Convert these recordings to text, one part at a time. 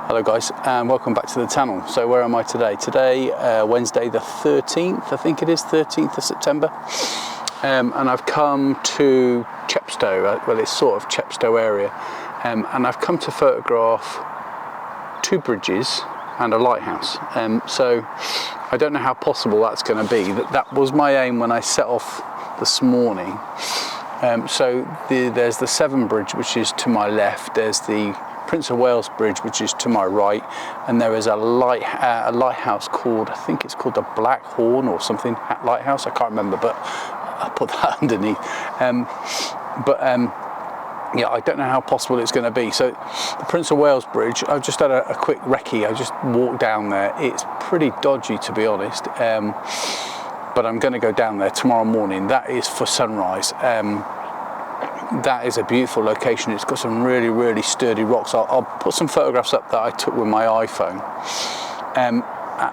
Hello guys, and welcome back to the channel. So where am I today? Today, Wednesday the 13th, I think it is, 13th of September. And I've come to Chepstow, well it's sort of Chepstow area. And I've come to photograph two bridges and a lighthouse. So I don't know how possible that's going to be. That was my aim when I set off this morning. There's the Severn Bridge, which is to my left. There's the Prince of Wales Bridge, which is to my right, and there is a lighthouse called, I think it's called the Black Horn or something, lighthouse, I can't remember, but I'll put that underneath. Yeah, I don't know how possible it's going to be. So the Prince of Wales Bridge, I've just had a quick recce. I just walked down there. It's pretty dodgy, to be honest, but I'm going to go down there tomorrow morning. That is for sunrise. That is a beautiful location. It's got some really, really sturdy rocks. I'll put some photographs up that I took with my iPhone,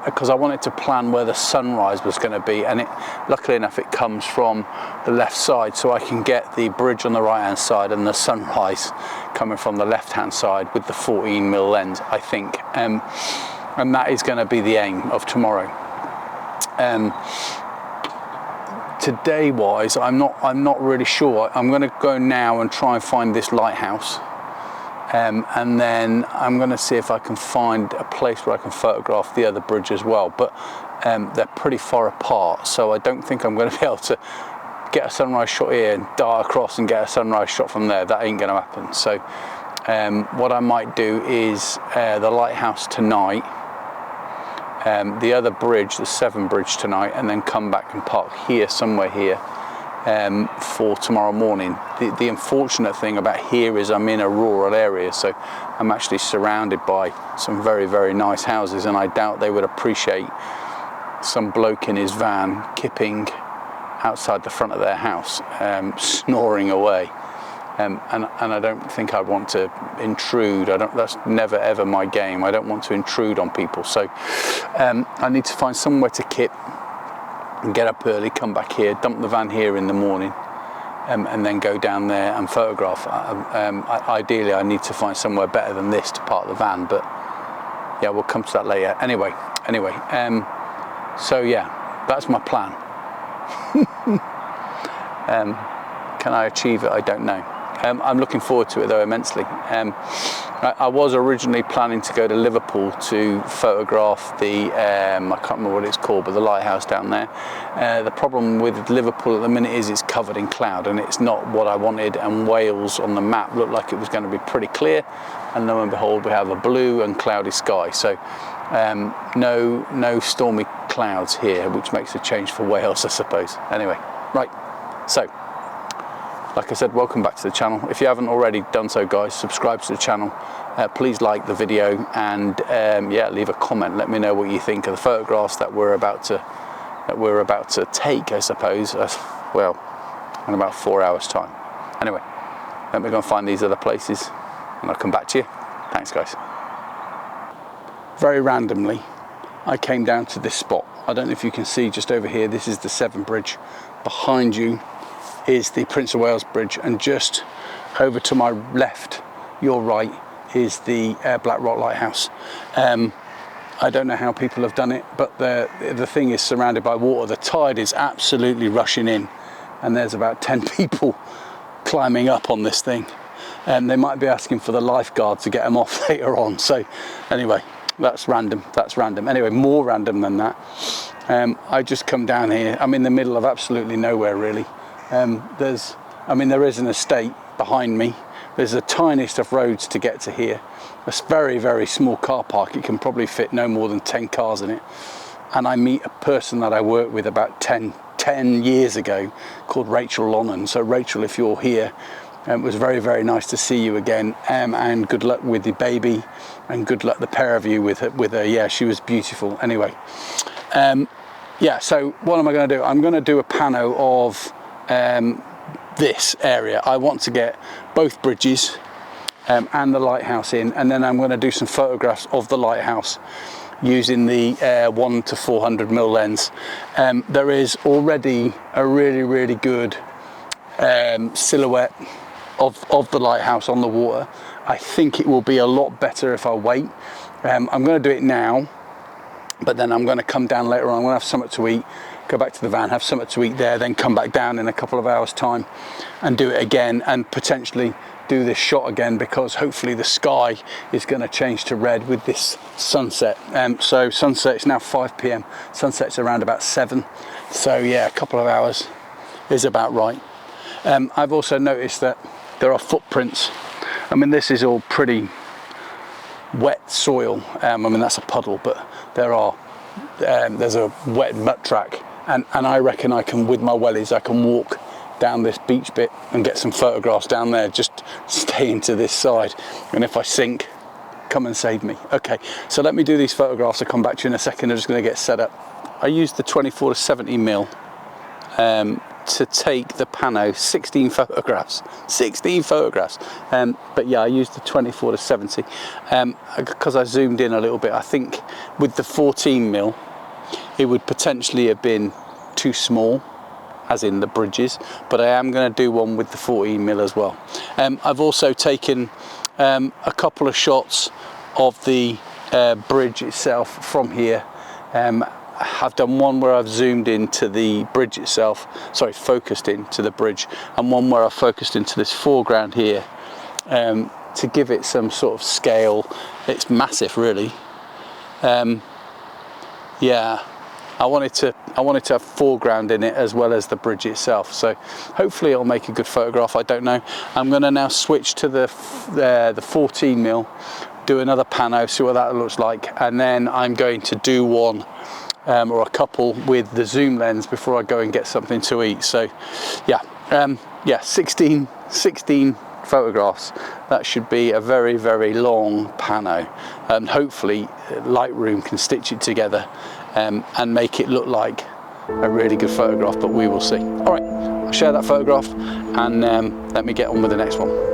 because I wanted to plan where the sunrise was going to be, and luckily enough it comes from the left side, so I can get the bridge on the right hand side and the sunrise coming from the left hand side with the 14mm lens, I think, and that is going to be the aim of tomorrow. Today wise, I'm not really sure. I'm going to go now and try and find this lighthouse, and then I'm going to see if I can find a place where I can photograph the other bridge as well, but they're pretty far apart, so I don't think I'm going to be able to get a sunrise shot here and dart across and get a sunrise shot from there. That ain't going to happen. So what I might do is the lighthouse tonight, the other bridge, the Severn Bridge tonight, and then come back and park here, somewhere here, for tomorrow morning. The unfortunate thing about here is I'm in a rural area, so I'm actually surrounded by some very, very nice houses, and I doubt they would appreciate some bloke in his van kipping outside the front of their house, snoring away. And I don't think I want to intrude. That's never ever my game. I don't want to intrude on people. So I need to find somewhere to kip and get up early, come back here, dump the van here in the morning, and then go down there and photograph. Ideally, I need to find somewhere better than this to park the van, but yeah, we'll come to that later. Anyway, so yeah, that's my plan. Can I achieve it? I don't know. I'm looking forward to it though immensely. I was originally planning to go to Liverpool to photograph the, I can't remember what it's called, but the lighthouse down there. The problem with Liverpool at the minute is it's covered in cloud, and it's not what I wanted, and Wales on the map looked like it was going to be pretty clear, and lo and behold we have a blue and cloudy sky. So no stormy clouds here, which makes a change for Wales, I suppose. Anyway, right, so like I said, welcome back to the channel. If you haven't already done so, guys, subscribe to the channel. Please like the video, and yeah, leave a comment. Let me know what you think of the photographs that we're about to take, I suppose. Well, in about 4 hours' time. Anyway, let me go and find these other places, and I'll come back to you. Thanks, guys. Very randomly, I came down to this spot. I don't know if you can see just over here. This is the Severn Bridge. Behind you is the Prince of Wales Bridge, and just over to my left, your right, is the Black Rock Lighthouse. I don't know how people have done it, but the thing is surrounded by water. The tide is absolutely rushing in, and there's about 10 people climbing up on this thing, and they might be asking for the lifeguard to get them off later on. So anyway, that's random. Anyway, more random than that, I just come down here. I'm in the middle of absolutely nowhere, really. There is an estate behind me. There's the tiniest of roads to get to here. It's a very, very small car park. It can probably fit no more than 10 cars in it. And I meet a person that I worked with about 10 years ago called Rachel Lonnan. So Rachel, if you're here, it was very, very nice to see you again. And good luck with the baby, and good luck the pair of you with her. Yeah, she was beautiful. Anyway, yeah, so what am I going to do? I'm going to do a pano of this area. I want to get both bridges and the lighthouse in, and then I'm going to do some photographs of the lighthouse using the 1 to 400mm lens. There is already a really, really good silhouette of the lighthouse on the water, I think it will be a lot better if I wait. I'm going to do it now, but then I'm going to come down later on. I'm going to have something to eat, go back to the van, have something to eat there, then come back down in a couple of hours time and do it again, and potentially do this shot again, because hopefully the sky is going to change to red with this sunset. So sunset is now 5 p.m. Sunset's around about 7. So yeah, a couple of hours is about right. I've also noticed that there are footprints. I mean, this is all pretty wet soil. I mean, that's a puddle, but there's a wet mud track, and I reckon I can, with my wellies, I can walk down this beach bit and get some photographs down there. Just stay into this side, and if I sink, come and save me. Okay, so let me do these photographs. I'll come back to you in a second. I'm just going to get set up. I used the 24 to 70 mil to take the pano 16 photographs. But yeah, I used the 24 to 70 because I zoomed in a little bit. I think with the 14 mil it would potentially have been too small, as in the bridges, but I am going to do one with the 14 mil as well. I've also taken a couple of shots of the bridge itself from here. I've done one where I've zoomed into the bridge itself, sorry, focused into the bridge, and one where I've focused into this foreground here to give it some sort of scale. It's massive, really. Yeah, I wanted to have foreground in it as well as the bridge itself, so hopefully it'll make a good photograph. I don't know. I'm going to now switch to the 14 mil, do another pano, see what that looks like, and then I'm going to do one or a couple with the zoom lens before I go and get something to eat. So yeah, 16 photographs. That should be a very, very long pano, and hopefully Lightroom can stitch it together and make it look like a really good photograph, but we will see. All right, I'll share that photograph, and let me get on with the next one.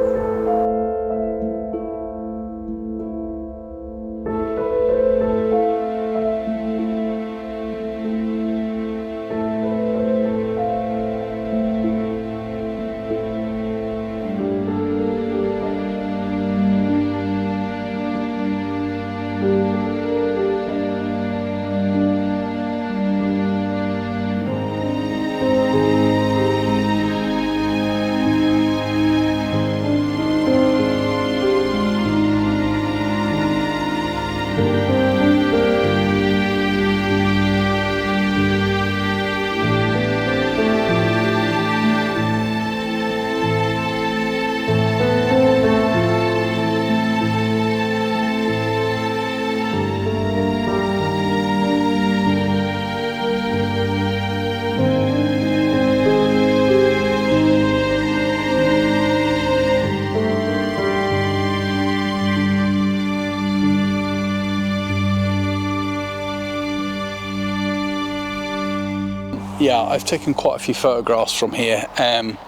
Yeah, I've taken quite a few photographs from here. I'm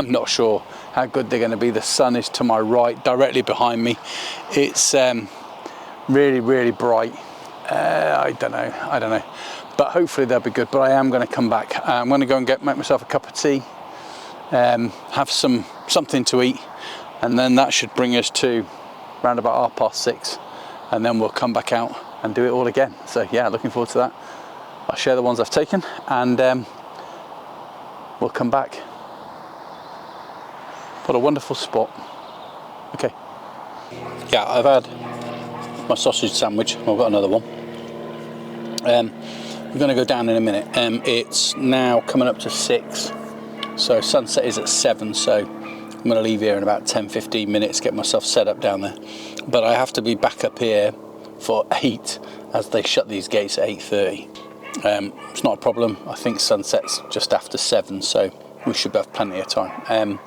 not sure how good they're going to be. The sun is to my right, directly behind me. It's really, really bright. I don't know, but hopefully they'll be good. But I am going to come back. I'm going to go and make myself a cup of tea, have something to eat, and then that should bring us to around about 6:30, and then we'll come back out and do it all again. So yeah, looking forward to that. I'll share the ones I've taken, and we'll come back. What a wonderful spot. Okay. Yeah, I've had my sausage sandwich. I've got another one. We're going to go down in a minute. It's now coming up to 6, so sunset is at 7, so I'm going to leave here in about 10-15 minutes, get myself set up down there. But I have to be back up here for 8, as they shut these gates at 8:30. It's not a problem. I think sunset's just after 7, so we should have plenty of time.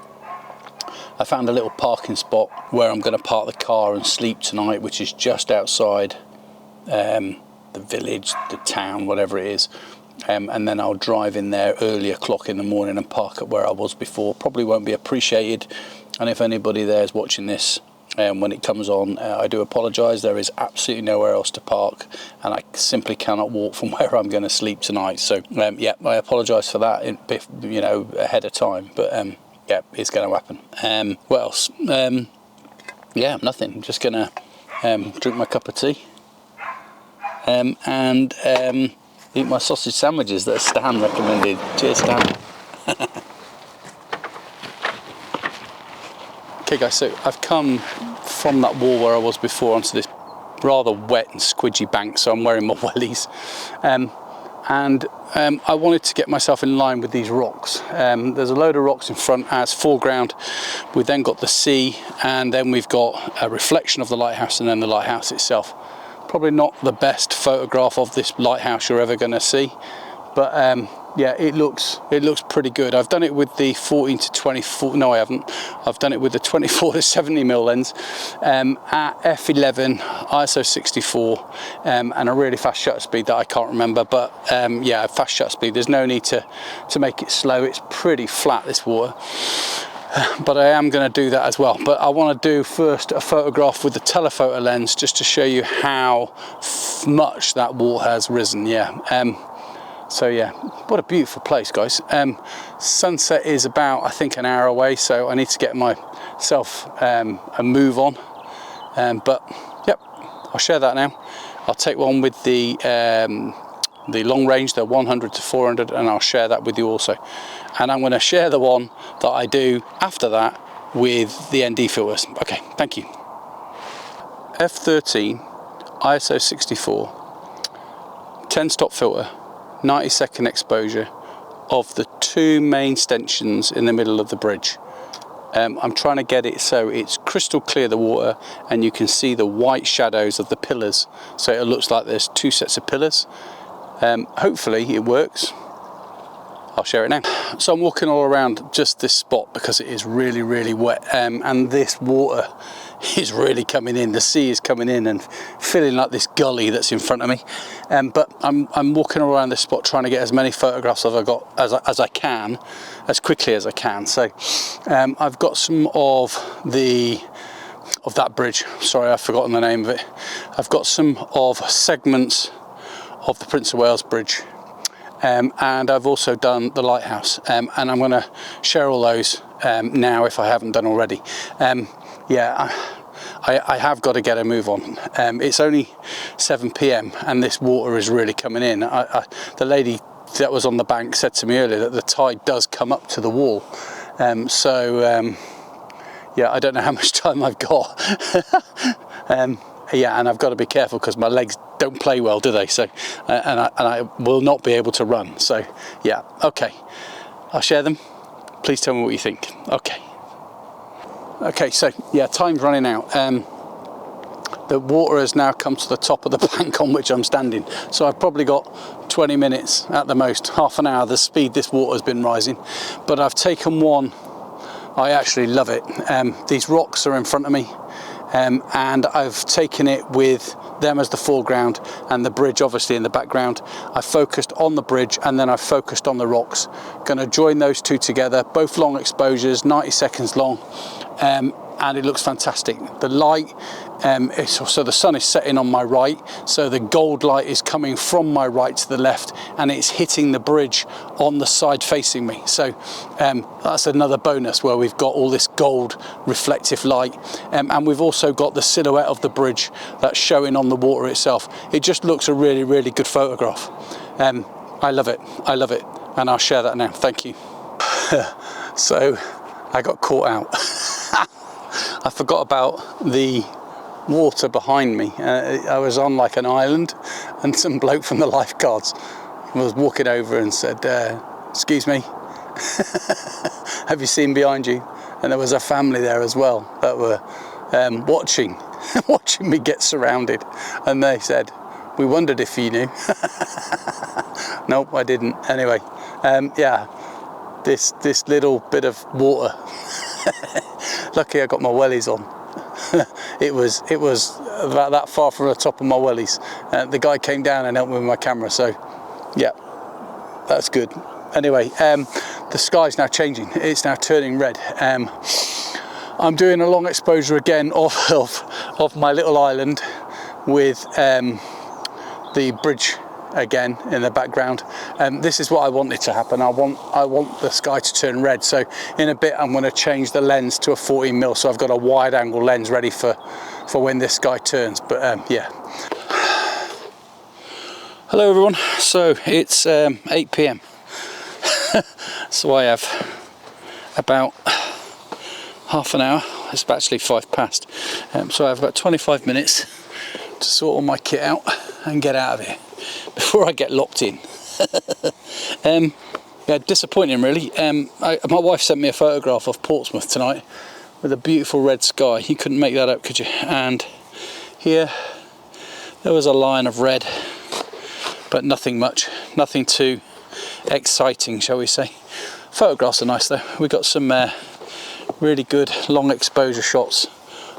I found a little parking spot where I'm going to park the car and sleep tonight, which is just outside the village, the town, whatever it is, and then I'll drive in there early o'clock in the morning and park up where I was before. Probably won't be appreciated, and if anybody there is watching this when it comes on, I do apologise. There is absolutely nowhere else to park, and I simply cannot walk from where I'm going to sleep tonight. So yeah, I apologise for that, ahead of time. But yeah, it's going to happen. What else? yeah, nothing. I'm just gonna drink my cup of tea and eat my sausage sandwiches that Stan recommended. Cheers, Stan. Okay guys, so I've come from that wall where I was before onto this rather wet and squidgy bank, so I'm wearing my wellies. I wanted to get myself in line with these rocks. There's a load of rocks in front as foreground. We've then got the sea, and then we've got a reflection of the lighthouse, and then the lighthouse itself. Probably not the best photograph of this lighthouse you're ever going to see, but yeah, it looks pretty good. I've done it with the 14 to 24. No, I haven't. I've done it with the 24 to 70mm lens at f11, ISO 64, and a really fast shutter speed that I can't remember. But yeah, fast shutter speed. There's no need to make it slow. It's pretty flat, this water. But I am going to do that as well. But I want to do first a photograph with the telephoto lens just to show you how much that water has risen. Yeah. So yeah, what a beautiful place, guys. Sunset is about, I think, an hour away, so I need to get myself a move on. But yep, I'll share that now. I'll take one with the long range, the 100 to 400, and I'll share that with you also. And I'm going to share the one that I do after that with the ND filters. Okay, thank you. F13, ISO 64, 10 stop filter, 90-second exposure of the two main stanchions in the middle of the bridge. I'm trying to get it so it's crystal clear, the water, and you can see the white shadows of the pillars, so it looks like there's two sets of pillars. Hopefully it works. I'll share it now. So I'm walking all around just this spot because it is really, really wet, and this water is really coming in. The sea is coming in and feeling like this gully that's in front of me. But I'm walking around this spot trying to get as many photographs as I can, as quickly as I can. So I've got some of that bridge. Sorry, I've forgotten the name of it. I've got some of segments of the Prince of Wales Bridge. And I've also done the lighthouse, and I'm going to share all those now if I haven't done already. Yeah, I have got to get a move on. It's only 7 PM and this water is really coming in. The lady that was on the bank said to me earlier that the tide does come up to the wall. Yeah, I don't know how much time I've got. Yeah, and I've got to be careful because my legs don't play well, do they? So, and I will not be able to run. So, yeah, okay. I'll share them. Please tell me what you think. Okay. Okay, so yeah, time's running out. The water has now come to the top of the bank on which I'm standing. So I've probably got 20 minutes at the most, half an hour, the speed this water has been rising. But I've taken one. I actually love it. These rocks are in front of me. And I've taken it with them as the foreground and the bridge obviously in the background. I focused on the bridge and then I focused on the rocks. Going to join those two together, both long exposures, 90 seconds long, and it looks fantastic. The light, so the sun is setting on my right, so the gold light is coming from my right to the left and it's hitting the bridge on the side facing me. So that's another bonus where we've got all this gold reflective light, and we've also got the silhouette of the bridge that's showing on the water itself. It just looks a really, really good photograph. I love it, and I'll share that now. Thank you. So I got caught out. I forgot about the water behind me. I was on like an island, and some bloke from the lifeguards was walking over and said, excuse me, have you seen behind you? And there was a family there as well that were watching me get surrounded, and they said, we wondered if you knew. Nope, I didn't. Anyway, yeah, this little bit of water. Lucky I got my wellies on. it was about that far from the top of my wellies. The guy came down and helped me with my camera, so yeah, that's good. Anyway, the sky's now changing. It's now turning red. I'm doing a long exposure again of my little island with the bridge again in the background. This is what I wanted to happen. I want the sky to turn red. So in a bit I'm going to change the lens to a 14mm, so I've got a wide angle lens ready for when this sky turns. But yeah. Hello everyone. So it's 8 p.m. So I have about half an hour. It's actually 5 past. So I have about 25 minutes to sort all my kit out and get out of here before I get locked in. Yeah, disappointing really. My wife sent me a photograph of Portsmouth tonight with a beautiful red sky. You couldn't make that up, could you? And here there was a line of red, but nothing much, nothing too exciting, shall we say. Photographs are nice though. We got some really good long exposure shots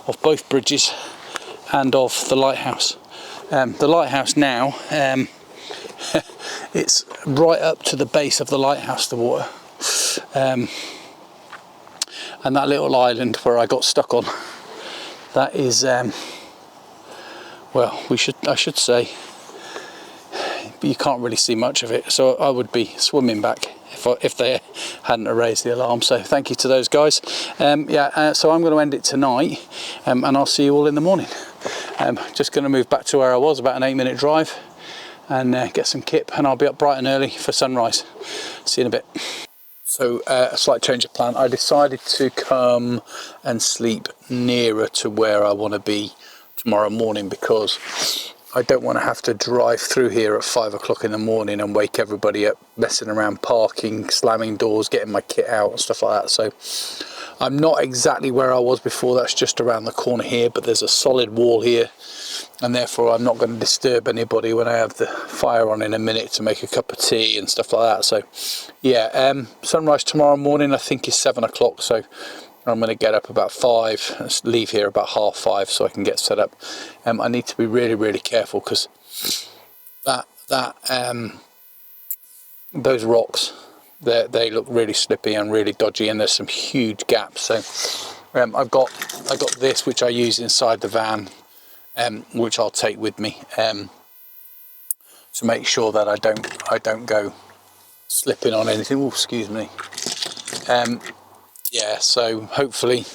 of both bridges and of the lighthouse. The lighthouse now, it's right up to the base of the lighthouse, the water, and that little island where I got stuck on, that is well, I should say, but you can't really see much of it, so I would be swimming back if they hadn't raised the alarm. So thank you to those guys. So I'm going to end it tonight, and I'll see you all in the morning. Just going to move back to where I was, about an 8-minute drive, and get some kip, and I'll be up bright and early for sunrise. See you in a bit. So a slight change of plan. I decided to come and sleep nearer to where I want to be tomorrow morning, because I don't want to have to drive through here at 5 o'clock in the morning and wake everybody up messing around, parking, slamming doors, getting my kit out and stuff like that. So I'm not exactly where I was before. That's just around the corner here, but there's a solid wall here, and therefore I'm not going to disturb anybody when I have the fire on in a minute to make a cup of tea and stuff like that. So yeah, sunrise tomorrow morning I think is 7 o'clock, so I'm going to get up about 5, leave here about 4:30 so I can get set up. I need to be really careful, because those rocks, they look really slippy and really dodgy, and there's some huge gaps. So I got this, which I use inside the van, which I'll take with me to make sure that I don't go slipping on anything. Oh, excuse me. Yeah, so hopefully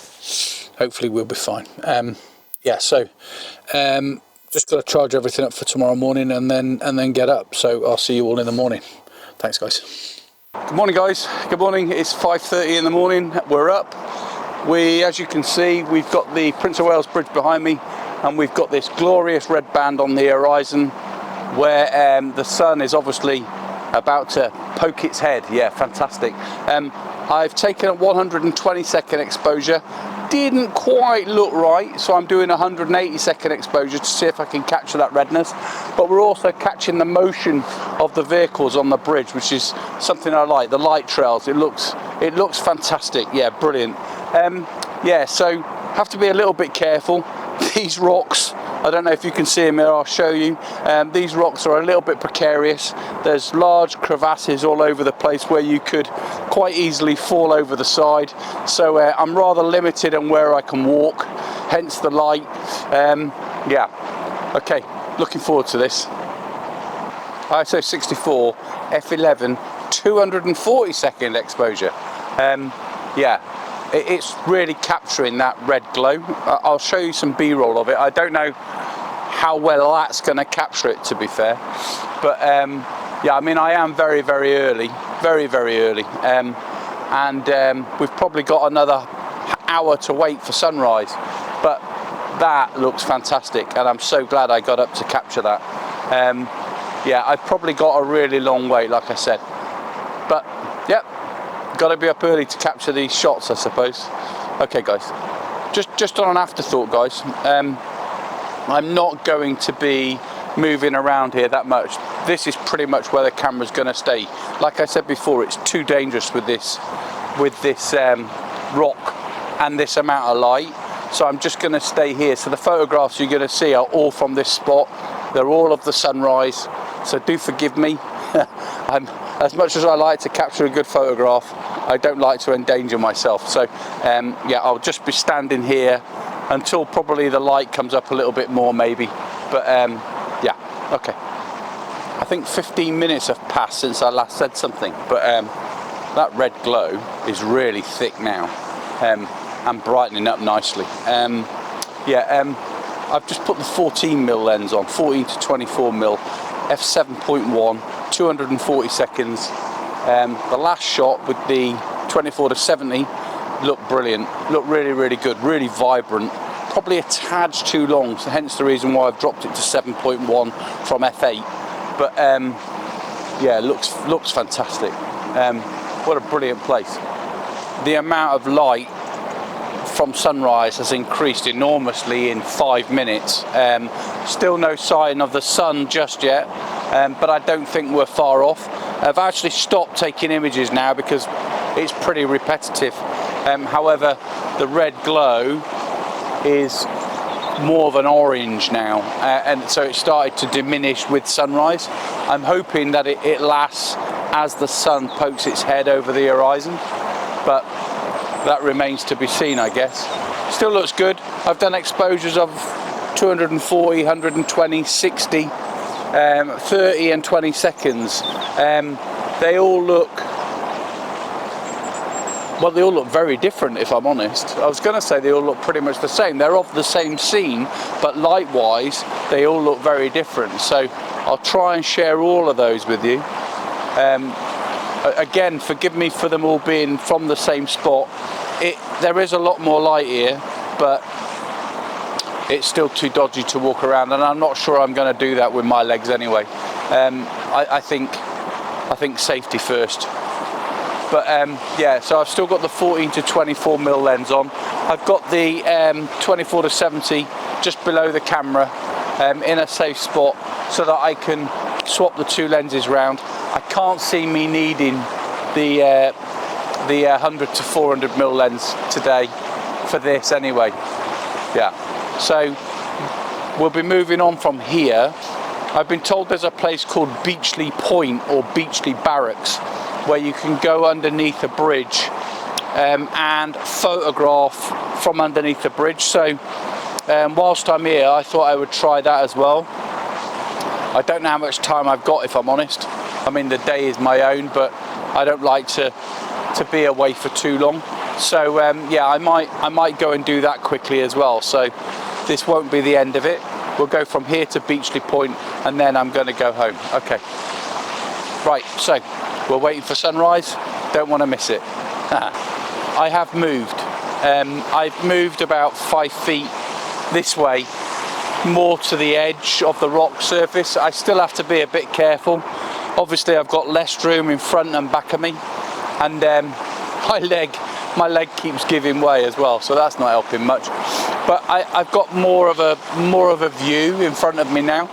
we'll be fine. Yeah, so just got to charge everything up for tomorrow morning and then get up. So I'll see you all in the morning. Thanks, guys. Good morning, guys. Good morning. It's 5:30 in the morning. We're up. As you can see, we've got the Prince of Wales Bridge behind me, and we've got this glorious red band on the horizon, where the sun is obviously about to poke its head. Yeah, fantastic. I've taken a 120-second exposure. Didn't quite look right, so I'm doing a 180-second exposure to see if I can capture that redness. But we're also catching the motion of the vehicles on the bridge, which is something I like. The light trails, it looks fantastic. Yeah, brilliant. Yeah, so have to be a little bit careful. These rocks, I don't know if you can see them here, I'll show you. These rocks are a little bit precarious. There's large crevasses all over the place where you could quite easily fall over the side. So I'm rather limited on where I can walk, hence the light. Yeah, okay, looking forward to this. ISO 64 F11 240-second exposure. Yeah. It's really capturing that red glow. I'll show you some B-roll of it. I don't know how well that's going to capture it, to be fair, but yeah, I mean, I am very early, very early, and we've probably got another hour to wait for sunrise, but that looks fantastic, and I'm so glad I got up to capture that. Yeah, I've probably got a really long wait, like I said, but yep. Got to be up early to capture these shots, I suppose. Okay, guys. Just on an afterthought, guys. I'm not going to be moving around here that much. This is pretty much where the camera's going to stay. Like I said before, it's too dangerous with this rock and this amount of light. So I'm just going to stay here. So the photographs you're going to see are all from this spot. They're all of the sunrise. So do forgive me. As much as I like to capture a good photograph, I don't like to endanger myself. So yeah, I'll just be standing here until probably the light comes up a little bit more, maybe. But yeah, okay. I think 15 minutes have passed since I last said something, but that red glow is really thick now and brightening up nicely. I've just put the 14mm lens on, 14 to 24mm, f7.1, 240 seconds. The last shot with the 24 to 70 looked brilliant, looked really, really good, really vibrant. Probably a tad too long, so hence the reason why I've dropped it to 7.1 from f8. But yeah, looks fantastic. What a brilliant place. The amount of light from sunrise has increased enormously in 5 minutes. Still no sign of the sun just yet, but I don't think we're far off. I've actually stopped taking images now because it's pretty repetitive. However, the red glow is more of an orange now, and so it started to diminish with sunrise. I'm hoping that it lasts as the sun pokes its head over the horizon, but that remains to be seen, I guess. Still looks good. I've done exposures of 240, 120, 60, 30 and 20 seconds. They all look very different, if I'm honest. I was going to say they all look pretty much the same. They're of the same scene, but light-wise, they all look very different. So I'll try and share all of those with you. Again, forgive me for them all being from the same spot. There is a lot more light here, but it's still too dodgy to walk around, and I'm not sure I'm going to do that with my legs anyway. I think safety first. But yeah, so I've still got the 14 to 24mm lens on. I've got the 24 to 70 just below the camera in a safe spot so that I can swap the two lenses round. I can't see me needing the 100 to 400mm lens today for this anyway. Yeah, so we'll be moving on from here. I've been told there's a place called Beachley Point or Beachley Barracks where you can go underneath a bridge and photograph from underneath the bridge. So whilst I'm here, I thought I would try that as well. I don't know how much time I've got, if I'm honest. I mean, the day is my own, but I don't like to be away for too long. So yeah, I might go and do that quickly as well. So this won't be the end of it. We'll go from here to Beachley Point and then I'm going to go home. Okay. Right, so we're waiting for sunrise. Don't want to miss it. I have moved. I've moved about 5 feet this way, more to the edge of the rock surface. I still have to be a bit careful. Obviously, I've got less room in front and back of me, and my leg keeps giving way as well, so that's not helping much. But I've got more of a view in front of me now.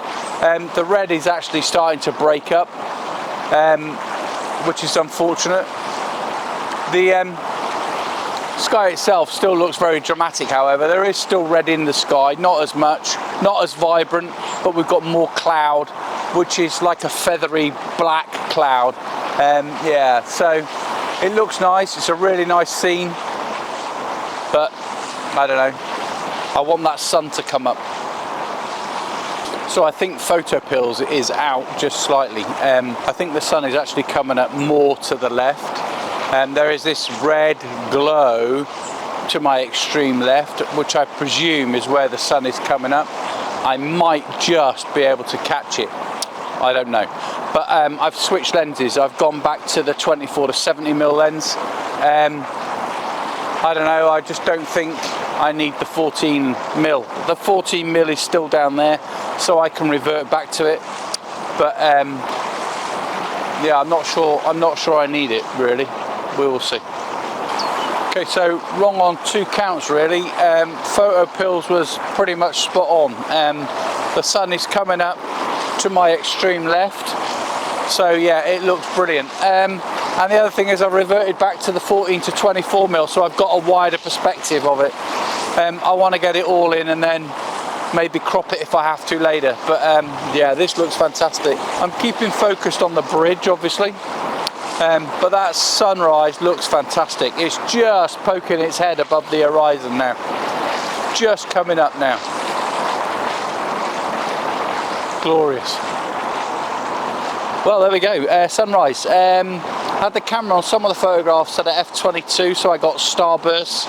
The red is actually starting to break up, which is unfortunate. The sky itself still looks very dramatic, however. There is still red in the sky, not as much, not as vibrant, but we've got more cloud, which is like a feathery black cloud. Yeah, so it looks nice. It's a really nice scene, but I don't know. I want that sun to come up. So I think photo pills is out just slightly. I think the sun is actually coming up more to the left. There is this red glow to my extreme left, which I presume is where the sun is coming up. I might just be able to catch it. I don't know. But I've switched lenses. I've gone back to the 24 to 70mm lens. I don't know, I just don't think I need the 14mm. The 14mm is still down there, so I can revert back to it. But yeah, I'm not sure I need it really. We will see. Okay, so wrong on 2 counts really. Photo pills was pretty much spot on. The sun is coming up to my extreme left, so yeah, it looks brilliant. And the other thing is I've reverted back to the 14 to 24mm, so I've got a wider perspective of it. I want to get it all in and then maybe crop it if I have to later, but yeah, this looks fantastic. I'm keeping focused on the bridge obviously, but that sunrise looks fantastic. It's just poking its head above the horizon now, just coming up now. Glorious. Well, there we go, sunrise. Had the camera on some of the photographs at f/22, so I got starbursts,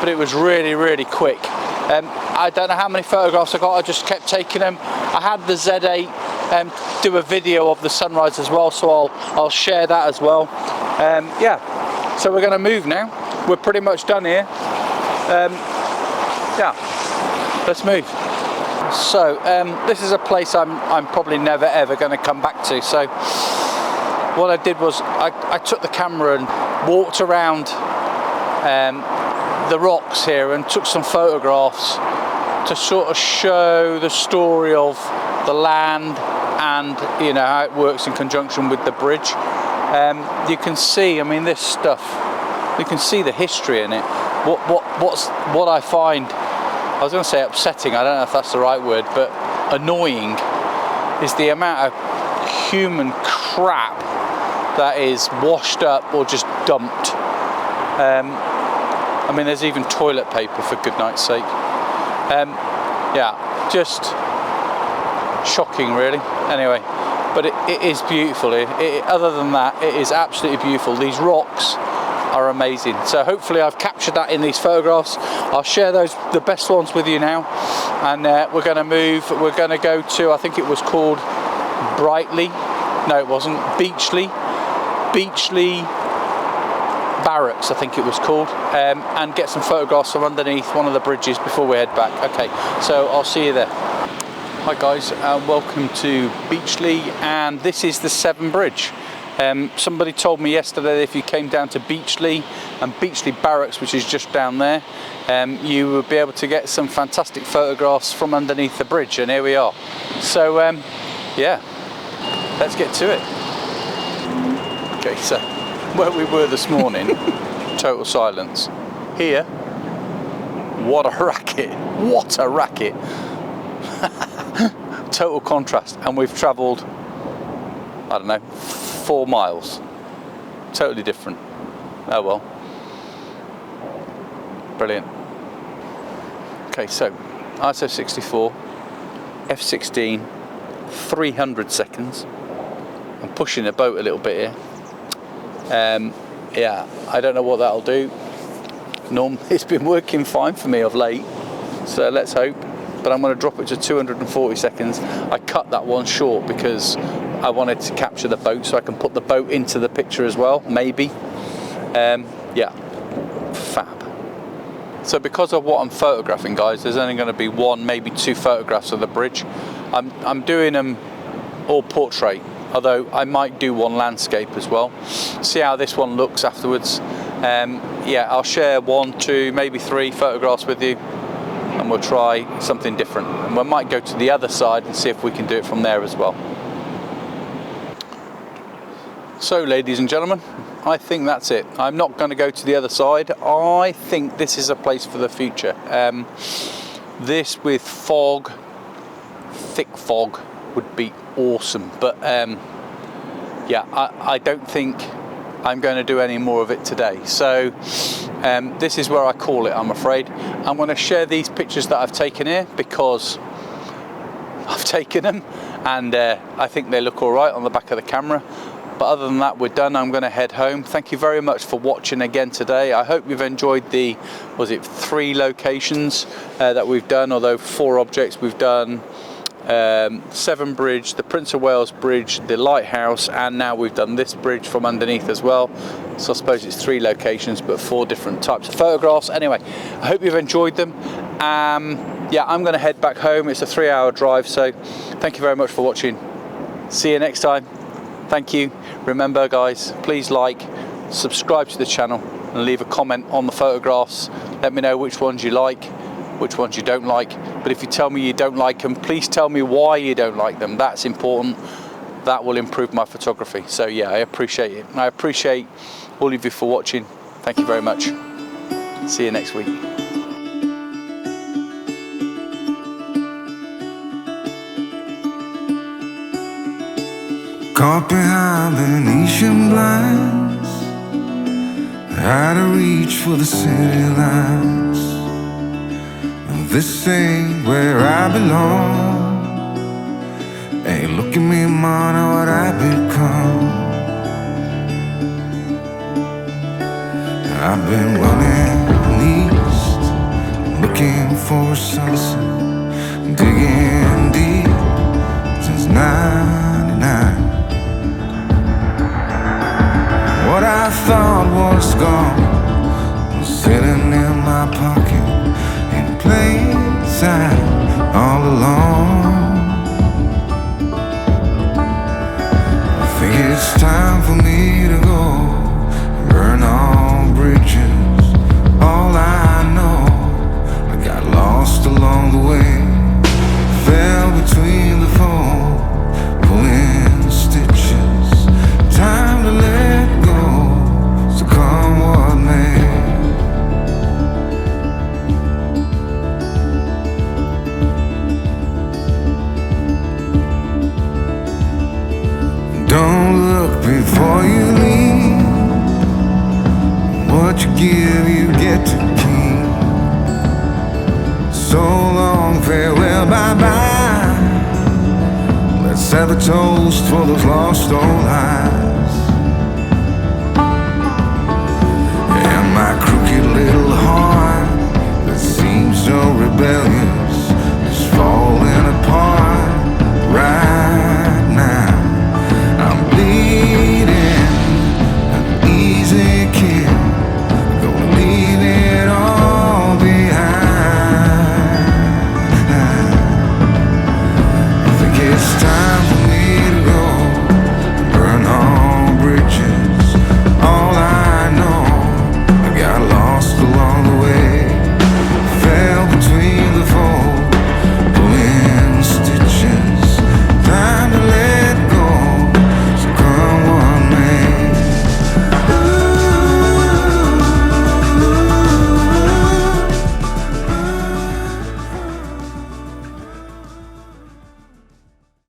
but it was really, really quick. I don't know how many photographs I got, I just kept taking them. I had the Z8 do a video of the sunrise as well, so I'll share that as well. Yeah, so we're going to move now. We're pretty much done here. Yeah, let's move. So this is a place I'm probably never ever going to come back to. So what I did was I took the camera and walked around the rocks here and took some photographs to sort of show the story of the land and, you know, how it works in conjunction with the bridge. You can see, I mean, this stuff, you can see the history in it. What I find, I was going to say upsetting, I don't know if that's the right word, but annoying, is the amount of human crap that is washed up or just dumped. I mean, there's even toilet paper, for goodness sake. Yeah, just shocking, really. Anyway, but it is beautiful. Other than that, it is absolutely beautiful. These rocks are amazing. So hopefully I've captured that in these photographs. I'll share those, the best ones, with you now. And we're going to move. We're going to go to, I think it was called Brightly. No, it wasn't. Beachley Barracks, I think it was called, and get some photographs from underneath one of the bridges before we head back. Okay, so I'll see you there. Hi guys, welcome to Beachley, and this is the Severn Bridge. Somebody told me yesterday that if you came down to Beachley and Beachley Barracks, which is just down there, you would be able to get some fantastic photographs from underneath the bridge, and here we are. So yeah, let's get to it. Okay, so where we were this morning, total silence. Here, what a racket, what a racket. Total contrast, and we've travelled, I don't know, 4 miles. Totally different. Oh well. Brilliant. Okay, so ISO 64, f/16, 300 seconds. I'm pushing the boat a little bit here. Yeah, I don't know what that'll do. It's been working fine for me of late, so let's hope. But I'm going to drop it to 240 seconds. I cut that one short because I wanted to capture the boat so I can put the boat into the picture as well, maybe. Yeah, fab. So because of what I'm photographing, guys, there's only going to be 1, maybe 2 photographs of the bridge. I'm doing them all portrait, although I might do 1 landscape as well. See how this one looks afterwards. Yeah, I'll share 1, 2, maybe 3 photographs with you, and we'll try something different. And we might go to the other side and see if we can do it from there as well. So, ladies and gentlemen, I think that's it. I'm not going to go to the other side. I think this is a place for the future. This with fog, thick fog, would be awesome. But yeah, I don't think I'm going to do any more of it today. So this is where I call it, I'm afraid. I'm going to share these pictures that I've taken here because I've taken them, and I think they look all right on the back of the camera. But other than that, we're done. I'm going to head home. Thank you very much for watching again today. I hope you've enjoyed the, was it 3 locations that we've done, although 4 objects we've done. Severn Bridge, the Prince of Wales Bridge, the lighthouse, and now we've done this bridge from underneath as well. So I suppose it's 3 locations but 4 different types of photographs. Anyway, I hope you've enjoyed them. Yeah, I'm going to head back home. It's a 3-hour drive, so thank you very much for watching. See you next time. Thank you. Remember, guys, please like, subscribe to the channel, and leave a comment on the photographs. Let me know which ones you like, which ones you don't like. But if you tell me you don't like them, please tell me why you don't like them. That's important. That will improve my photography. So yeah, I appreciate it. I appreciate all of you for watching. Thank you very much. See you next week. Caught behind Venetian blinds, out of reach for the city lights. This ain't where I belong, ain't look at me, man, what I've become. I've been running east, looking for a sunset, digging deep since '99. What I thought was gone was sitting in my pocket in plain sight all along. I think it's time for me to go, burn all bridges. All I know, I got lost along the way, fell between the foam, pulling stitches. Time to let go, so come what may. Don't look before you leave. What you give, you get to keep. So long, farewell, bye-bye. Let's have a toast for those lost old eyes. And my crooked little heart that seems so rebellious,